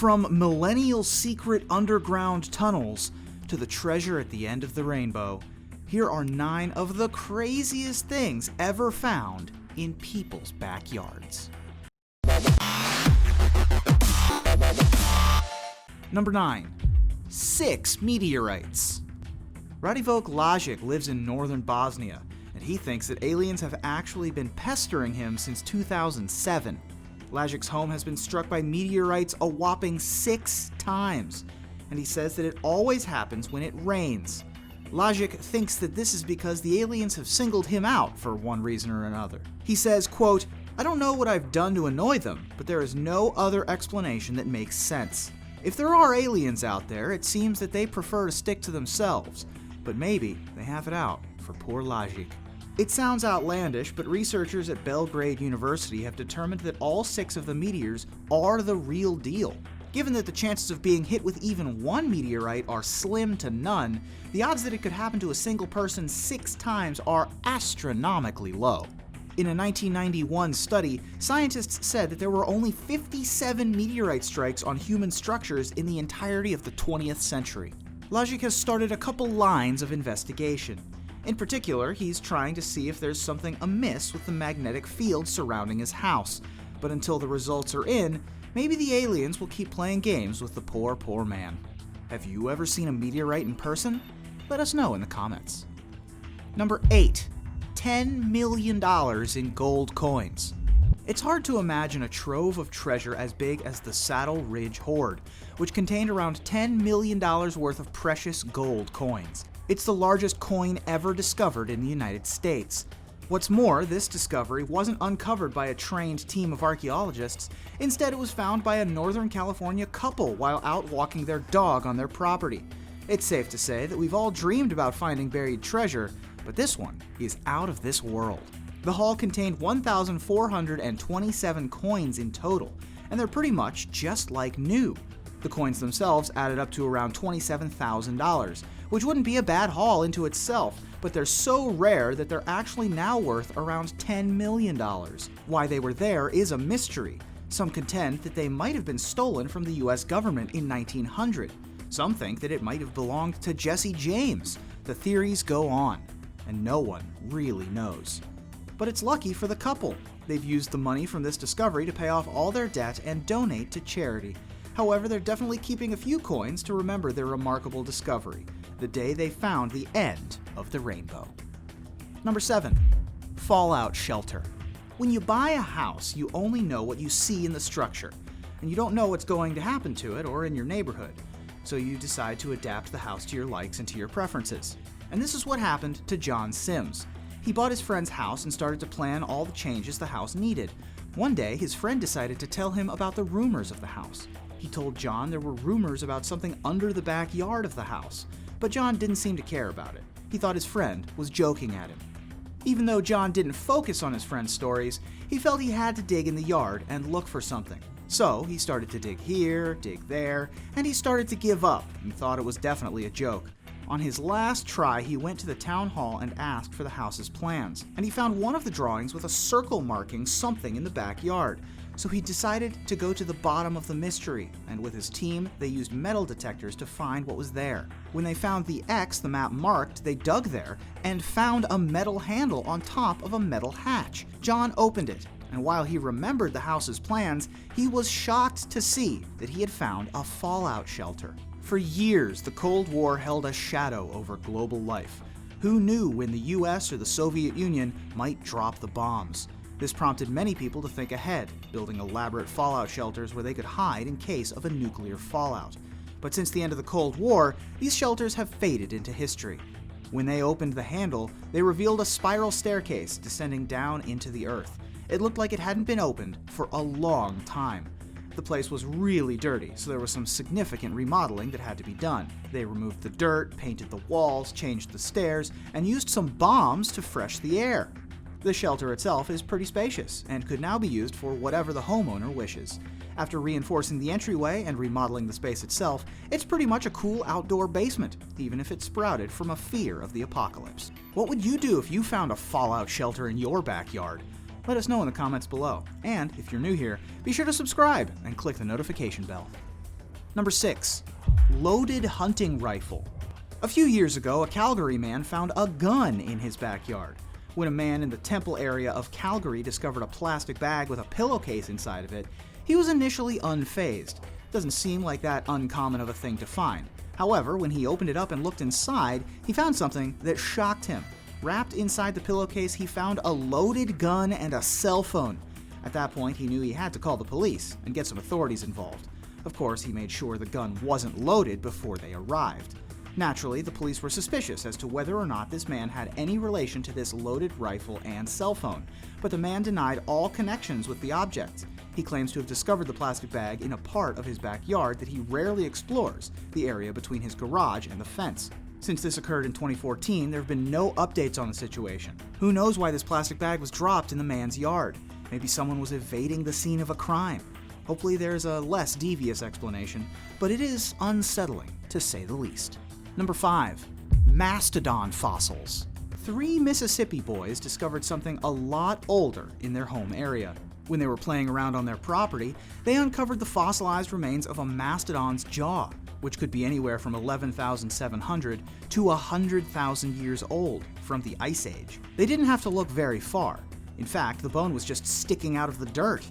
From millennial secret underground tunnels to the treasure at the end of the rainbow, here are 9 of the craziest things ever found in people's backyards. Number 9. 6 meteorites. Radivoke Lajic lives in northern Bosnia, and he thinks that aliens have actually been pestering him since 2007. Lajic's home has been struck by meteorites a whopping 6 times, and he says that it always happens when it rains. Lajic thinks that this is because the aliens have singled him out for one reason or another. He says, quote, "I don't know what I've done to annoy them, but there is no other explanation that makes sense. If there are aliens out there, it seems that they prefer to stick to themselves, but maybe they have it out for poor Lajic." It sounds outlandish, but researchers at Belgrade University have determined that all 6 of the meteors are the real deal. Given that the chances of being hit with even one meteorite are slim to none, the odds that it could happen to a single person 6 times are astronomically low. In a 1991 study, scientists said that there were only 57 meteorite strikes on human structures in the entirety of the 20th century. Lajic has started a couple lines of investigation. In particular, he's trying to see if there's something amiss with the magnetic field surrounding his house. But until the results are in, maybe the aliens will keep playing games with the poor, poor man. Have you ever seen a meteorite in person? Let us know in the comments. Number 8. $10 million in gold coins. It's hard to imagine a trove of treasure as big as the Saddle Ridge Hoard, which contained around $10 million worth of precious gold coins. It's the largest coin ever discovered in the United States. What's more, this discovery wasn't uncovered by a trained team of archaeologists. Instead, it was found by a Northern California couple while out walking their dog on their property. It's safe to say that we've all dreamed about finding buried treasure, but this one is out of this world. The haul contained 1,427 coins in total, and they're pretty much just like new. The coins themselves added up to around $27,000, which wouldn't be a bad haul into itself, but they're so rare that they're actually now worth around $10 million. Why they were there is a mystery. Some contend that they might have been stolen from the US government in 1900. Some think that it might have belonged to Jesse James. The theories go on, and no one really knows. But it's lucky for the couple. They've used the money from this discovery to pay off all their debt and donate to charity. However, they're definitely keeping a few coins to remember their remarkable discovery, the day they found the end of the rainbow. Number 7. Fallout shelter. When you buy a house, you only know what you see in the structure, and you don't know what's going to happen to it or in your neighborhood, so you decide to adapt the house to your likes and to your preferences. And this is what happened to John Sims. He bought his friend's house and started to plan all the changes the house needed. One day, his friend decided to tell him about the rumors of the house. He told John there were rumors about something under the backyard of the house, but John didn't seem to care about it. He thought his friend was joking at him. Even though John didn't focus on his friend's stories, he felt he had to dig in the yard and look for something. So he started to dig here, dig there, and he started to give up and thought it was definitely a joke. On his last try, he went to the town hall and asked for the house's plans, and he found one of the drawings with a circle marking something in the backyard. So he decided to go to the bottom of the mystery, and with his team, they used metal detectors to find what was there. When they found the X the map marked, they dug there and found a metal handle on top of a metal hatch. John opened it, and while he remembered the house's plans, he was shocked to see that he had found a fallout shelter. For years, the Cold War held a shadow over global life. Who knew when the US or the Soviet Union might drop the bombs? This prompted many people to think ahead, building elaborate fallout shelters where they could hide in case of a nuclear fallout. But since the end of the Cold War, these shelters have faded into history. When they opened the handle, they revealed a spiral staircase descending down into the earth. It looked like it hadn't been opened for a long time. The place was really dirty, so there was some significant remodeling that had to be done. They removed the dirt, painted the walls, changed the stairs, and used some bombs to fresh the air. The shelter itself is pretty spacious and could now be used for whatever the homeowner wishes. After reinforcing the entryway and remodeling the space itself, it's pretty much a cool outdoor basement, even if it sprouted from a fear of the apocalypse. What would you do if you found a fallout shelter in your backyard? Let us know in the comments below. And if you're new here, be sure to subscribe and click the notification bell. Number 6. Loaded hunting rifle. A few years ago, a Calgary man found a gun in his backyard. When a man in the Temple area of Calgary discovered a plastic bag with a pillowcase inside of it, he was initially unfazed. Doesn't seem like that uncommon of a thing to find. However, when he opened it up and looked inside, he found something that shocked him. Wrapped inside the pillowcase, he found a loaded gun and a cell phone. At that point, he knew he had to call the police and get some authorities involved. Of course, he made sure the gun wasn't loaded before they arrived. Naturally, the police were suspicious as to whether or not this man had any relation to this loaded rifle and cell phone, but the man denied all connections with the objects. He claims to have discovered the plastic bag in a part of his backyard that he rarely explores, the area between his garage and the fence. Since this occurred in 2014, there have been no updates on the situation. Who knows why this plastic bag was dropped in the man's yard? Maybe someone was evading the scene of a crime. Hopefully there's a less devious explanation, but it is unsettling, to say the least. Number 5. Mastodon fossils. 3 Mississippi boys discovered something a lot older in their home area. When they were playing around on their property, they uncovered the fossilized remains of a mastodon's jaw, which could be anywhere from 11,700 to 100,000 years old from the Ice Age. They didn't have to look very far. In fact, the bone was just sticking out of the dirt.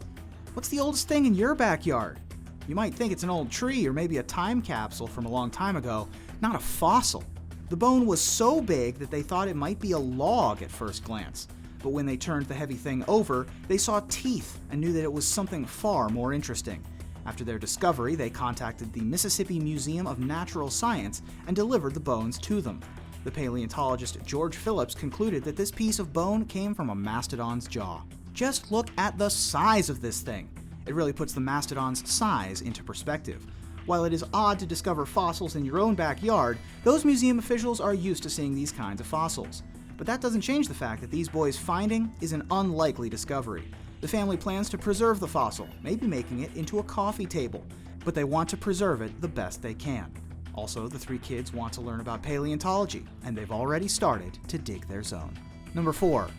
What's the oldest thing in your backyard? You might think it's an old tree or maybe a time capsule from a long time ago, not a fossil. The bone was so big that they thought it might be a log at first glance. But when they turned the heavy thing over, they saw teeth and knew that it was something far more interesting. After their discovery, they contacted the Mississippi Museum of Natural Science and delivered the bones to them. The paleontologist George Phillips concluded that this piece of bone came from a mastodon's jaw. Just look at the size of this thing. It really puts the mastodon's size into perspective. While it is odd to discover fossils in your own backyard, those museum officials are used to seeing these kinds of fossils. But that doesn't change the fact that these boys' finding is an unlikely discovery. The family plans to preserve the fossil, maybe making it into a coffee table, but they want to preserve it the best they can. Also, the 3 kids want to learn about paleontology, and they've already started to dig their zone. Number 4.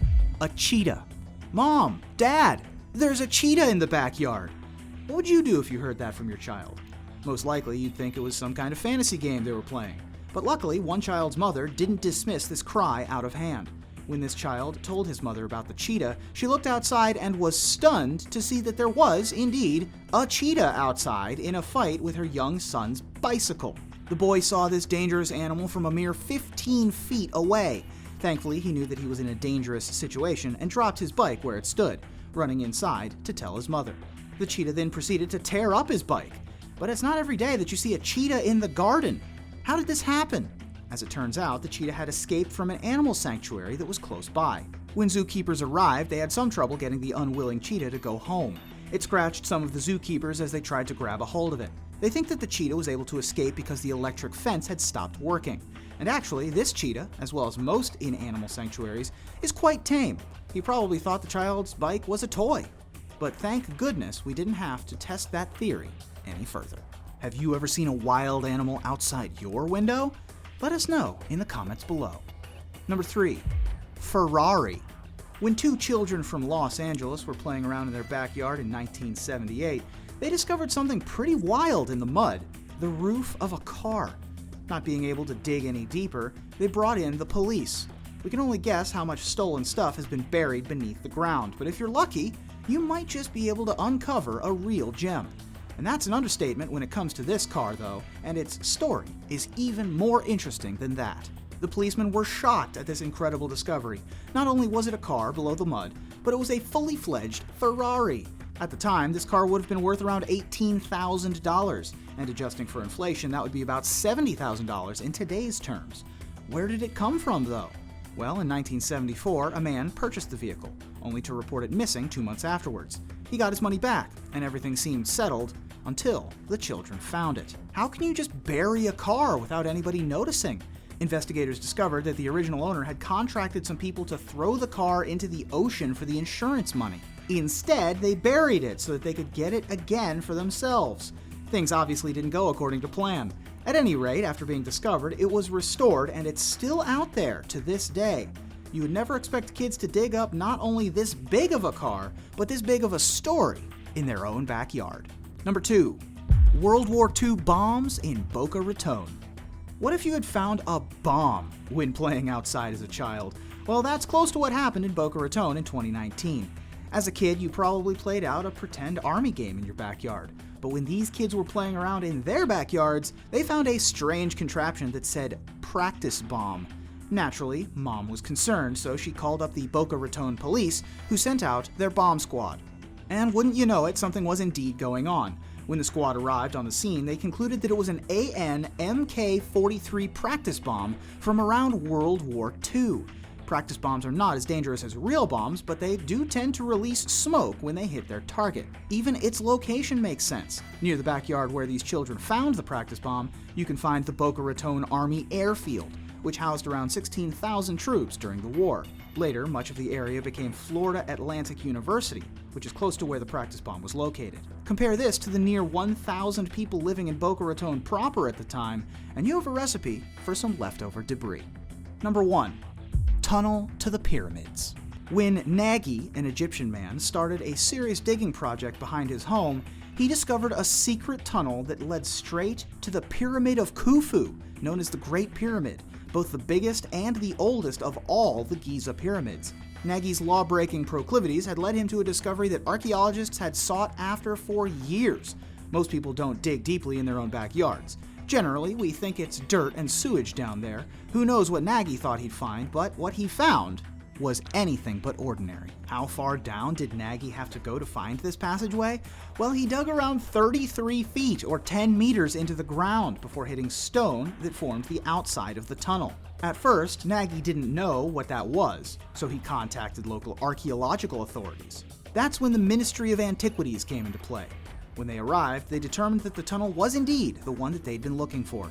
A cheetah. Mom, Dad, there's a cheetah in the backyard. What would you do if you heard that from your child? Most likely, you'd think it was some kind of fantasy game they were playing. But luckily, one child's mother didn't dismiss this cry out of hand. When this child told his mother about the cheetah, she looked outside and was stunned to see that there was, indeed, a cheetah outside in a fight with her young son's bicycle. The boy saw this dangerous animal from a mere 15 feet away. Thankfully, he knew that he was in a dangerous situation and dropped his bike where it stood, running inside to tell his mother. The cheetah then proceeded to tear up his bike. But it's not every day that you see a cheetah in the garden. How did this happen? As it turns out, the cheetah had escaped from an animal sanctuary that was close by. When zookeepers arrived, they had some trouble getting the unwilling cheetah to go home. It scratched some of the zookeepers as they tried to grab a hold of it. They think that the cheetah was able to escape because the electric fence had stopped working. And actually, this cheetah, as well as most in animal sanctuaries, is quite tame. He probably thought the child's bike was a toy. But thank goodness we didn't have to test that theory any further. Have you ever seen a wild animal outside your window? Let us know in the comments below. Number 3. FERRARI. When 2 children from Los Angeles were playing around in their backyard in 1978, they discovered something pretty wild in the mud, the roof of a car. Not being able to dig any deeper, they brought in the police. We can only guess how much stolen stuff has been buried beneath the ground, but if you're lucky, you might just be able to uncover a real gem. And that's an understatement when it comes to this car, though, and its story is even more interesting than that. The policemen were shocked at this incredible discovery. Not only was it a car below the mud, but it was a fully fledged Ferrari. At the time, this car would have been worth around $18,000, and adjusting for inflation, that would be about $70,000 in today's terms. Where did it come from, though? Well, in 1974, a man purchased the vehicle, only to report it missing 2 months afterwards. He got his money back, and everything seemed settled until the children found it. How can you just bury a car without anybody noticing? Investigators discovered that the original owner had contracted some people to throw the car into the ocean for the insurance money. Instead, they buried it so that they could get it again for themselves. Things obviously didn't go according to plan. At any rate, after being discovered, it was restored, and it's still out there to this day. You would never expect kids to dig up not only this big of a car, but this big of a story in their own backyard. Number 2. World War II bombs in Boca Raton. What if you had found a bomb when playing outside as a child? Well, that's close to what happened in Boca Raton in 2019. As a kid, you probably played out a pretend army game in your backyard. But when these kids were playing around in their backyards, they found a strange contraption that said practice bomb. Naturally, Mom was concerned, so she called up the Boca Raton police, who sent out their bomb squad. And wouldn't you know it, something was indeed going on. When the squad arrived on the scene, they concluded that it was an AN MK-43 practice bomb from around World War II. Practice bombs are not as dangerous as real bombs, but they do tend to release smoke when they hit their target. Even its location makes sense. Near the backyard where these children found the practice bomb, you can find the Boca Raton Army Airfield, which housed around 16,000 troops during the war. Later, much of the area became Florida Atlantic University, which is close to where the practice bomb was located. Compare this to the near 1,000 people living in Boca Raton proper at the time, and you have a recipe for some leftover debris. Number 1. Tunnel to the pyramids. When Nagy, an Egyptian man, started a serious digging project behind his home, he discovered a secret tunnel that led straight to the Pyramid of Khufu, known as the Great Pyramid, both the biggest and the oldest of all the Giza pyramids. Nagy's law-breaking proclivities had led him to a discovery that archaeologists had sought after for years. Most people don't dig deeply in their own backyards. Generally, we think it's dirt and sewage down there. Who knows what Nagy thought he'd find, but what he found was anything but ordinary. How far down did Nagy have to go to find this passageway? Well, he dug around 33 feet or 10 meters into the ground before hitting stone that formed the outside of the tunnel. At first, Nagy didn't know what that was, so he contacted local archaeological authorities. That's when the Ministry of Antiquities came into play. When they arrived, they determined that the tunnel was indeed the one that they'd been looking for.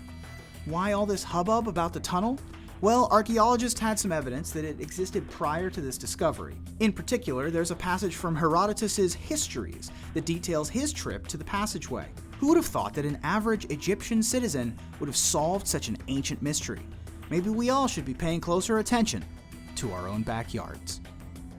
Why all this hubbub about the tunnel? Well, archaeologists had some evidence that it existed prior to this discovery. In particular, there's a passage from Herodotus's Histories that details his trip to the passageway. Who would have thought that an average Egyptian citizen would have solved such an ancient mystery? Maybe we all should be paying closer attention to our own backyards.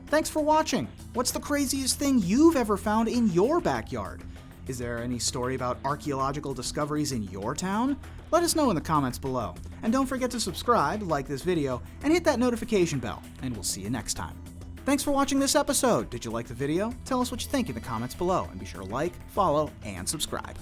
Thanks for watching. What's the craziest thing you've ever found in your backyard? Is there any story about archaeological discoveries in your town? Let us know in the comments below. And don't forget to subscribe, like this video, and hit that notification bell, and we'll see you next time. Thanks for watching this episode. Did you like the video? Tell us what you think in the comments below, and be sure to like, follow, and subscribe.